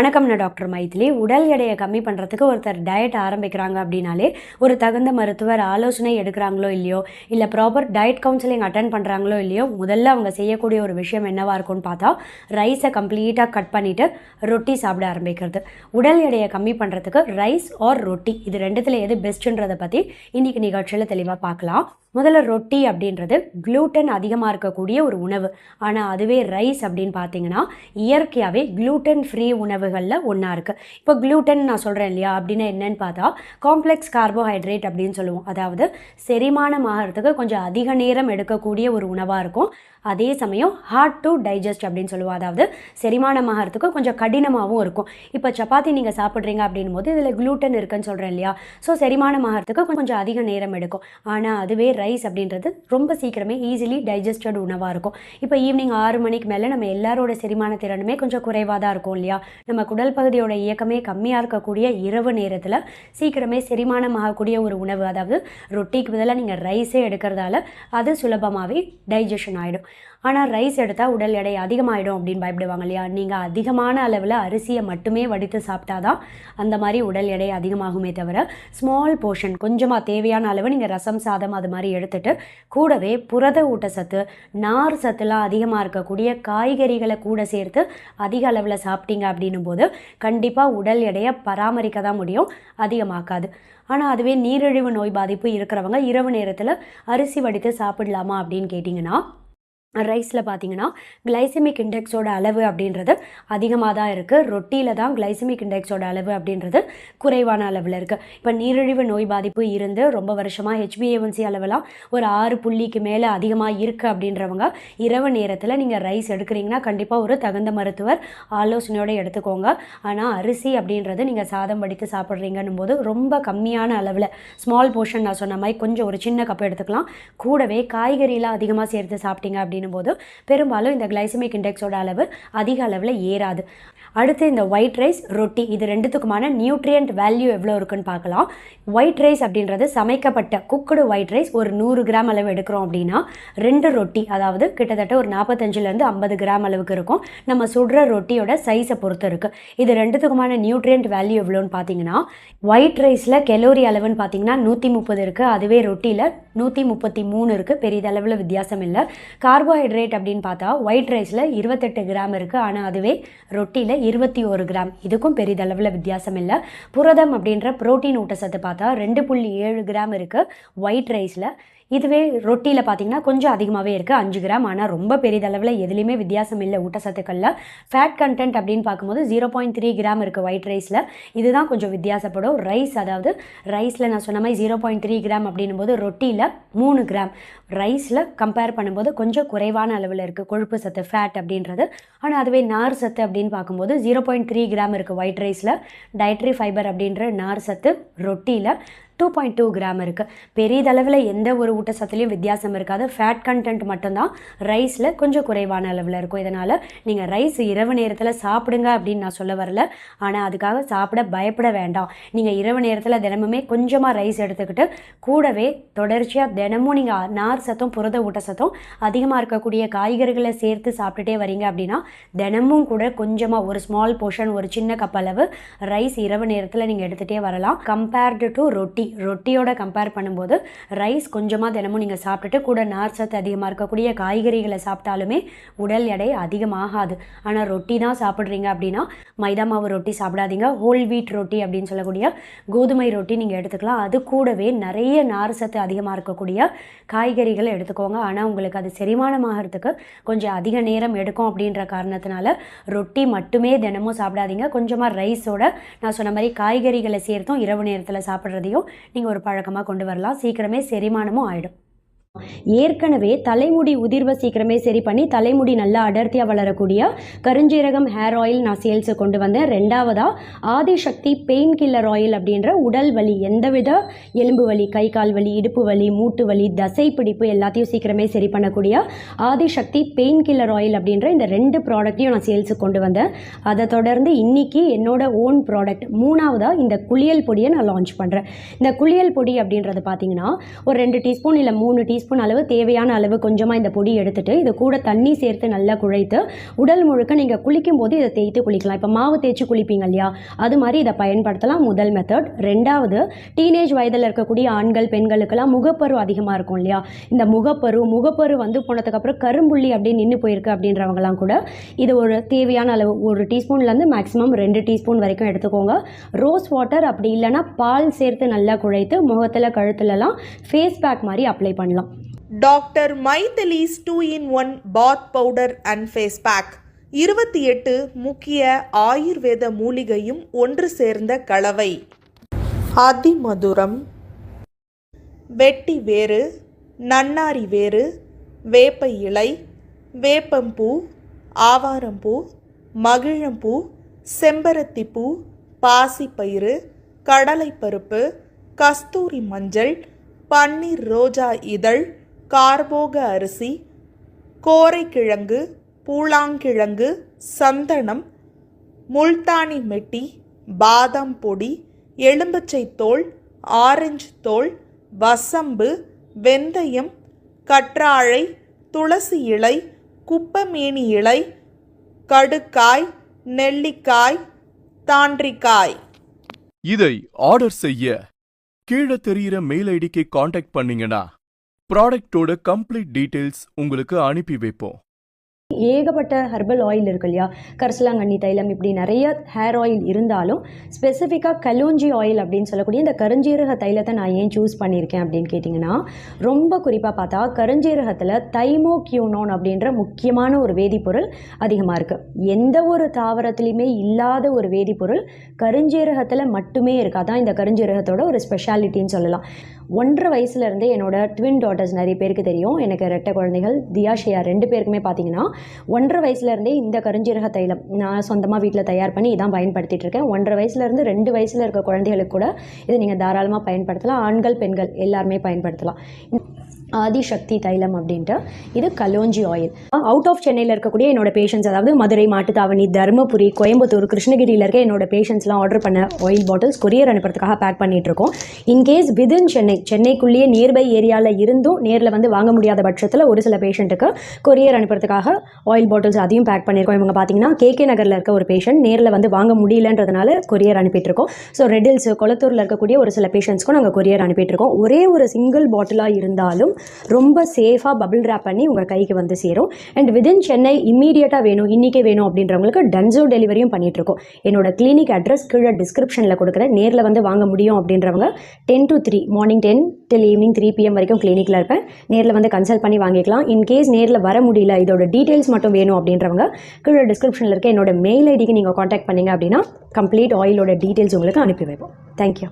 வணக்கம், நான் டாக்டர் மைதிலி. உடல் எடையை கம்மி பண்ணுறதுக்கு ஒருத்தர் டயட் ஆரம்பிக்கிறாங்க அப்படின்னாலே ஒரு தகுந்த மருத்துவர் ஆலோசனை எடுக்கிறாங்களோ இல்லையோ, இல்லை ப்ராப்பர் டயட் கவுன்சிலிங் அட்டன் பண்ணுறாங்களோ இல்லையோ, முதல்ல அவங்க செய்யக்கூடிய ஒரு விஷயம் என்னவாக இருக்கும்னு பார்த்தா, ரைஸை கம்ப்ளீட்டாக கட் பண்ணிவிட்டு ரொட்டி சாப்பிட ஆரம்பிக்கிறது. உடல் எடையை கம்மி பண்ணுறதுக்கு ரைஸ் ஆர் ரொட்டி இது ரெண்டுத்தில் எது பெஸ்ட்டுன்றதை பற்றி இன்றைக்கி நிகழ்ச்சியில் தெளிவாக பார்க்கலாம். முதல்ல ரொட்டி அப்படின்றது க்ளூட்டன் அதிகமாக இருக்கக்கூடிய ஒரு உணவு. ஆனால் அதுவே ரைஸ் அப்படின்னு பார்த்தீங்கன்னா இயற்கையாகவே க்ளூட்டன் ஃப்ரீ உணவுகளில் ஒன்றா இருக்குது. இப்போ க்ளூட்டன் நான் சொல்கிறேன் இல்லையா, அப்படின்னா என்னன்னு பார்த்தா காம்ப்ளெக்ஸ் கார்போஹைட்ரேட் அப்படின்னு சொல்லுவோம். அதாவது செரிமானம் ஆகிறதுக்கு கொஞ்சம் அதிக நேரம் எடுக்கக்கூடிய ஒரு உணவாக இருக்கும். அதே சமயம் ஹார்ட் டு டைஜஸ்ட் அப்படின்னு சொல்லுவோம். அதாவது செரிமானம் ஆகிறதுக்கு கொஞ்சம் கடினமாகவும் இருக்கும். இப்போ சப்பாத்தி நீங்கள் சாப்பிட்றீங்க அப்படின் போது இதில் க்ளூட்டன் இருக்குன்னு சொல்கிறேன் இல்லையா, ஸோ செரிமானம் ஆகிறதுக்கு கொஞ்சம் அதிக நேரம் எடுக்கும். ஆனால் அதுவே ரைஸ் அப்படின்றது ரொம்ப சீக்கிரமே ஈஸிலி டைஜஸ்டட் உணவாக இருக்கும். இப்போ ஈவினிங் 6 மணிக்கு மேலே நம்ம எல்லாரோட செரிமான திறனுமே கொஞ்சம் குறைவாக தான் இருக்கும் இல்லையா. நம்ம குடல் பகுதியோட இயக்கமே கம்மியாக இருக்கக்கூடிய இரவு நேரத்தில் சீக்கிரமே செரிமானம் ஆகக்கூடிய ஒரு உணவு, அதாவது ரொட்டிக்கு பதிலாக நீங்கள் ரைஸே எடுக்கிறதால அது சுலபமாகவே டைஜஷன் ஆகிடும். ஆனால் ரைஸ் எடுத்தால் உடல் எடை அதிகமாகிடும் அப்படின்னு பயப்படுவாங்க இல்லையா. நீங்கள் அதிகமான அளவில் அரிசியை மட்டுமே வடித்து சாப்பிட்டாதான் அந்த மாதிரி உடல் எடை அதிகமாகுமே தவிர, ஸ்மால் போர்ஷன் கொஞ்சமாக தேவையான அளவு நீங்கள் ரசம் சாதம் அது மாதிரி எடுத்துகிட்டு கூடவே புரத ஊட்டச்சத்து நார் சத்துலாம் அதிகமாக இருக்கக்கூடிய காய்கறிகளை கூட சேர்த்து அதிக அளவில் சாப்பிட்டீங்க அப்படின்னும் போது கண்டிப்பாக உடல் எடையை பராமரிக்க தான் முடியும், அதிகமாக்காது. ஆனால் அதுவே நீரிழிவு நோய் பாதிப்பு இருக்கிறவங்க இரவு நேரத்தில் அரிசி வடித்து சாப்பிடலாமா அப்படின்னு கேட்டிங்கன்னா, ரைஸில் பார்த்தீங்கன்னா கிளைசிமிக் இண்டெக்ஸோட அளவு அப்படின்றது அதிகமாக தான் இருக்குது. ரொட்டியில் தான் கிளைசிமிக் இண்டெக்ஸோட அளவு அப்படின்றது குறைவான அளவில் இருக்குது. இப்போ நீரிழிவு நோய் பாதிப்பு இருந்து ரொம்ப வருஷமாக HbA1c அளவெல்லாம் ஒரு 6 புள்ளிக்கு மேலே அதிகமாக இருக்குது அப்படின்றவங்க இரவு நேரத்தில் நீங்கள் ரைஸ் எடுக்கிறீங்கன்னா கண்டிப்பாக ஒரு தகுந்த மருத்துவர் ஆலோசனையோடு எடுத்துக்கோங்க. ஆனால் அரிசி அப்படின்றது நீங்கள் சாதம் வடித்து சாப்பிட்றீங்கன்னும் போது ரொம்ப கம்மியான அளவில் ஸ்மால் போர்ஷன் நான் சொன்ன மாதிரி கொஞ்சம் ஒரு சின்ன கப் எடுத்துக்கலாம். கூடவே காய்கறியெலாம் அதிகமாக சேர்த்து சாப்பிட்டீங்க அப்படின்னு போது பெரும்பாலும் இந்த கிளைசமிக் இண்டெக்ஸோட அளவு அதிக அளவில் ஏறாது. அடுத்து இந்த ஒயிட் ரைஸ் ரொட்டி இது ரெண்டுத்துக்குமான நியூட்ரியன்ட் வேல்யூ எவ்வளோ இருக்குன்னு பார்க்கலாம். ஒயிட் ரைஸ் அப்படின்றது சமைக்கப்பட்ட குக்குடு ஒயிட் ரைஸ் ஒரு 100 கிராம் அளவு எடுக்கிறோம் அப்படின்னா 2 ரொட்டி, அதாவது கிட்டத்தட்ட ஒரு 45லேருந்து 50 கிராம் அளவுக்கு இருக்கும். நம்ம சுடுற ரொட்டியோட சைஸை பொறுத்து இருக்குது. இது ரெண்டுத்துக்குமான நியூட்ரியன்ட் வேல்யூ எவ்வளோன்னு பார்த்தீங்கன்னா, ஒயிட் ரைஸில் கெலோரி அளவுன்னு பார்த்தீங்கன்னா 130 இருக்குது. அதுவே ரொட்டியில் 133 இருக்குது. பெரிதளவில் வித்தியாசம் இல்லை. கார்போஹைட்ரேட் அப்படின்னு பார்த்தா ஒயிட் ரைஸில் 28 கிராம் இருக்குது. ஆனால் அதுவே ரொட்டியில் 21 கிராம். இதுக்கும் பெரிதளவில் வித்தியாசம் இல்லை. புரதம் அப்படின்ற புரோட்டீன் ஊட்டச்சத்து பார்த்தா 2.7 கிராம் இருக்குது ஒயிட் ரைஸில். இதுவே ரொட்டியில் பார்த்தீங்கன்னா கொஞ்சம் அதிகமாகவே இருக்குது, 5 கிராம். ஆனால் ரொம்ப பெரிதளவில் எதுலேயுமே வித்தியாசம் இல்லை ஊட்டச்சத்துக்களில். ஃபேட் கண்டென்ட் அப்படின்னு பார்க்கும்போது 0.3 கிராம் இருக்குது ஒயிட் ரைஸில். இதுதான் கொஞ்சம் வித்தியாசப்படும். ரைஸ், அதாவது ரைஸில் நான் சொன்ன மாதிரி 0.3 கிராம் அப்படின்னும் போது ரொட்டியில் 3 கிராம். ரைஸில் கம்பேர் பண்ணும்போது கொஞ்சம் குறைவான அளவில் இருக்குது கொழுப்பு சத்து, ஃபேட் அப்படின்றது. ஆனால் அதுவே நார் சத்து அப்படின்னு பார்க்கும்போது 0.3 கிராம் இருக்குது ஒயிட் ரைஸில். டயட்ரி ஃபைபர் அப்படின்ற நார் சத்து ரொட்டியில் 2.2 கிராம் இருக்குது. பெரிதளவில் எந்த ஒரு ஊட்டச்சத்துலேயும் வித்தியாசம் இருக்காது. ஃபேட் கண்டென்ட் மட்டும்தான் ரைஸில் கொஞ்சம் குறைவான அளவில் இருக்கும். இதனால் நீங்கள் ரைஸ் இரவு நேரத்தில் சாப்பிடுங்க அப்படின்னு நான் சொல்ல வரல. ஆனால் அதுக்காக சாப்பிட பயப்பட வேண்டாம். நீங்கள் இரவு நேரத்தில் தினமுமே கொஞ்சமாக ரைஸ் எடுத்துக்கிட்டு கூடவே தொடர்ச்சியாக தினமும் நீங்கள் நார் சத்தும் புரத ஊட்டச்சத்தும் அதிகமாக இருக்கக்கூடிய காய்கறிகளை சேர்த்து சாப்பிட்டுட்டே வரீங்க அப்படின்னா தினமும் கூட கொஞ்சமாக ஒரு ஸ்மால் போர்ஷன் ஒரு சின்ன கப் அளவு ரைஸ் இரவு நேரத்தில் நீங்கள் எடுத்துகிட்டே வரலாம். கம்பேர்டு டு ரொட்டியோட கம்பேர் பண்ணும்போது ரைஸ் கொஞ்சமாக தினமும் நீங்கள் சாப்பிட்டுட்டு கூட நார் சத்து அதிகமாக இருக்கக்கூடிய காய்கறிகளை சாப்பிட்டாலுமே உடல் எடை அதிகமாகாது. ஆனால் ரொட்டி தான் சாப்பிட்றீங்க அப்படின்னா மைதா மாவு ரொட்டி சாப்பிடாதீங்க. ஹோல் வீட் ரொட்டி அப்படின்னு சொல்லக்கூடிய கோதுமை ரொட்டி நீங்கள் எடுத்துக்கலாம். அது கூடவே நிறைய நார் சத்து அதிகமாக இருக்கக்கூடிய காய்கறிகளை எடுத்துக்கோங்க. ஆனால் உங்களுக்கு அது செரிமானமாகிறதுக்கு கொஞ்சம் அதிக நேரம் எடுக்கும் அப்படின்ற காரணத்தினால ரொட்டி மட்டுமே தினமும் சாப்பிடாதீங்க. கொஞ்சமாக ரைஸோட நான் சொன்ன மாதிரி காய்கறிகளை சேர்த்தும் இரவு நேரத்தில் சாப்பிட்றதையும் நீங்கள் ஒரு பழக்கமாக கொண்டு வரலாம். சீக்கிரமே செரிமானமும் ஆகிடும். ஏற்கனவே தலைமுடி உதிர்வை சீக்கிரமே சரி பண்ணி தலைமுடி நல்லா அடர்த்தியாக வளரக்கூடிய கருஞ்சீரகம் ஹேர் ஆயில் நான் சேல்ஸை கொண்டு வந்தேன். ரெண்டாவதாக ஆதிசக்தி பெயின் கில்லர் ஆயில் அப்படின்ற உடல் வலி, எந்தவித எலும்பு வலி, கை கால் வலி, இடுப்பு வலி, மூட்டு வலி, தசை பிடிப்பு எல்லாத்தையும் சீக்கிரமே சரி பண்ணக்கூடிய ஆதிசக்தி பெயின் கில்லர் ஆயில் அப்படின்ற இந்த 2 ப்ராடக்ட்டையும் நான் சேல்ஸுக்கு கொண்டு வந்தேன். அதை தொடர்ந்து இன்றைக்கி என்னோட ஓன் ப்ராடக்ட் மூணாவதாக இந்த குளியல் பொடியை நான் லான்ச் பண்ணுறேன். இந்த குளியல் பொடி அப்படின்றது பார்த்திங்கன்னா ஒரு 2 டீஸ்பூன் இல்லை 3 டீஸ்பூன் டீஸ்பூன் அளவு தேவையான அளவு கொஞ்சமாக இந்த பொடி எடுத்துகிட்டு இது கூட தண்ணி சேர்த்து நல்லா குழைத்து உடல் முழுக்க நீங்கள் குளிக்கும் போது இதை தேய்த்து குளிக்கலாம். இப்போ மாவு தேய்ச்சி குளிப்பீங்க இல்லையா, அது மாதிரி இதை பயன்படுத்தலாம். முதல் மெத்தட். ரெண்டாவது, டீனேஜ் வயதில் இருக்கக்கூடிய ஆண்கள் பெண்களுக்கெல்லாம் முகப்பரு அதிகமாக இருக்கும் இல்லையா, இந்த முகப்பரு வந்து போனதுக்கப்புறம் கரும்புள்ளி அப்படியே நின்று போயிருக்கு அப்படின்றவங்கலாம் கூட இது ஒரு தேவையான அளவு 1 டீஸ்பூன்லேருந்து மேக்ஸிமம் 2 டீஸ்பூன் வரைக்கும் எடுத்துக்கோங்க. ரோஸ் வாட்டர் அப்படி இல்லைனா பால் சேர்த்து நல்லா குழைத்து முகத்தில் கழுத்துலலாம் ஃபேஸ் பேக் மாதிரி அப்ளை பண்ணலாம். Doctor Mythili's 2-in-1 bath powder and face pack 28 முக்கிய ஆயுர்வேத மூலிகையும் ஒன்று சேர்ந்த கலவை. அதிமதுரம், வெட்டி வேறு, நன்னாரி வேறு, வேப்ப இலை, வேப்பம்பூ, ஆவாரம்பூ, மகிழம்பூ, செம்பருத்திப்பூ, பாசிப்பயிறு, கடலைப்பருப்பு, கஸ்தூரி மஞ்சள், பன்னீர் ரோஜா இதழ், கார்போக அரிசி, கோரைக்கிழங்கு, பூளாங்கிழங்கு, சந்தனம், முல்தானி மெட்டி, பாதாம் பொடி, எலும்பச்சை தோல், ஆரஞ்சு தோல், வசம்பு, வெந்தயம், கற்றாழை, துளசி இலை, குப்பமேனி இலை, கடுக்காய், நெல்லிக்காய், தாண்டிக்காய். இதை ஆர்டர் செய்ய கீழே தெரிகிற மெயில் ஐடிக்கு காண்டாக்ட் பண்ணீங்கன்னா ப்ராடக்டோட கம்ப்ளீட் டீட்டெயில்ஸ் உங்களுக்கு அனுப்பி வைப்போம். ஏகப்பட்ட ஹெர்பல் ஆயில் இருக்கு இல்லையா, கரிசலாங்கண்ணி தைலம், இப்படி நிறைய ஹேர் ஆயில் இருந்தாலும் ஸ்பெசிஃபிக்காக கலோஞ்சி ஆயில் அப்படின்னு சொல்லக்கூடிய இந்த கருஞ்சீரக தைலத்தை நான் ஏன் சூஸ் பண்ணியிருக்கேன் அப்படின்னு கேட்டிங்கன்னா, ரொம்ப குறிப்பாக பார்த்தா கருஞ்சீரகத்தில் தைமோக்யூனோன் அப்படின்ற முக்கியமான ஒரு வேதிப்பொருள் அதிகமாக இருக்குது. எந்த ஒரு தாவரத்துலையுமே இல்லாத ஒரு வேதிப்பொருள் கருஞ்சீரகத்தில் மட்டுமே இருக்குது. அதான் இந்த கருஞ்சீரகத்தோட ஒரு ஸ்பெஷாலிட்டின்னு சொல்லலாம். 1.5 வயசுலேருந்தே என்னோட ட்வின் டாட்டர்ஸ் நிறைய பேருக்கு தெரியும், எனக்கு ரெட்டை குழந்தைகள் தியாஷியா 2 பேருக்குமே பார்த்தீங்கன்னா 1.5 வயசுலேருந்தே இந்த கருஞ்சீரக தைலம் நான் சொந்தமாக வீட்டில் தயார் பண்ணி இதான் பயன்படுத்திகிட்டு இருக்கேன். 1.5 வயசுலேருந்து 2 வயசில் இருக்க குழந்தைகளுக்கு கூட இதை நீங்கள் தாராளமாக பயன்படுத்தலாம். ஆண்கள் பெண்கள் எல்லாருமே பயன்படுத்தலாம். ஆதிசக்தி தைலம் அப்படின்ட்டு இது கலோஞ்சி ஆயில். அவுட் ஆஃப் சென்னையில் இருக்கக்கூடிய என்னோட பேஷண்ட்ஸ், அதாவது மதுரை, மாட்டுத்தாவணி, தருமபுரி, கோயம்புத்தூர், கிருஷ்ணகிரியில் இருக்க என்னோட பேஷண்ட்ஸ்லாம் ஆர்டர் பண்ண ஆயில் பாட்டில்ஸ் கொரியர் அனுப்புறதுக்காக பேக் பண்ணிகிட்ருக்கோம். இன்கேஸ் விதின் சென்னைக்குள்ளேயே நியர்பை ஏரியாவில் இருந்தும் நேரில் வந்து வாங்க முடியாத பட்சத்தில் ஒரு சில பேஷண்ட்டுக்கு கொரியர் அனுப்புறதுக்காக ஆயில் பாட்டில்ஸ் அதையும் பேக் பண்ணியிருக்கோம். இவங்க பார்த்தீங்கன்னா கேகே நகரில் இருக்க ஒரு பேஷண்ட் நேரில் வந்து வாங்க முடியலன்றதுனால கொரியர் அனுப்பிட்டுருக்கோம். ஸோ ரெட்டில்ஸ், கொளத்தூரில் இருக்கக்கூடிய ஒரு சில பேஷண்ட்ஸ்க்கும் நாங்கள் கொரியர் அனுப்பிட்டுருக்கோம். ஒரே ஒரு சிங்கிள் பாட்டிலாக இருந்தாலும் ரொம்ப சேஃபாக பபிள் ரேப் பண்ணி உங்கள் கைக்கு வந்து சேரும். அண்ட் விதின் சென்னை இம்மீடியட்டாக வேணும், இன்றைக்கே வேணும் அப்படின்றவங்களுக்கு டன்சோ டெலிவரியும் பண்ணிகிட்ருக்கோம். என்னோட கிளினிக் அட்ரஸ் கீழே டிஸ்கிரிப்ஷனில் கொடுக்குறேன். நேரில் வந்து வாங்க முடியும் அப்படின்றவங்க 10 to 3 morning 10 till evening 3 PM வரைக்கும் கிளினிக்கில் இருப்பேன். நேரில் வந்து கன்சல்ட் பண்ணி வாங்கிக்கலாம். இன்கேஸ் நேரில் வர முடியல, இதோட டீட்டெயில்ஸ் மட்டும் வேணும் அப்படின்றவங்க கீழே டிஸ்கிரிப்ஷனில் இருக்க என்னோட மெயில் ஐடிக்கு நீங்கள் காண்டாக்ட் பண்ணிங்க அப்படின்னா கம்ப்ளீட் ஆயிலோட டீட்டெயில்ஸ் உங்களுக்கு அனுப்பி வைப்போம். தேங்க்யூ.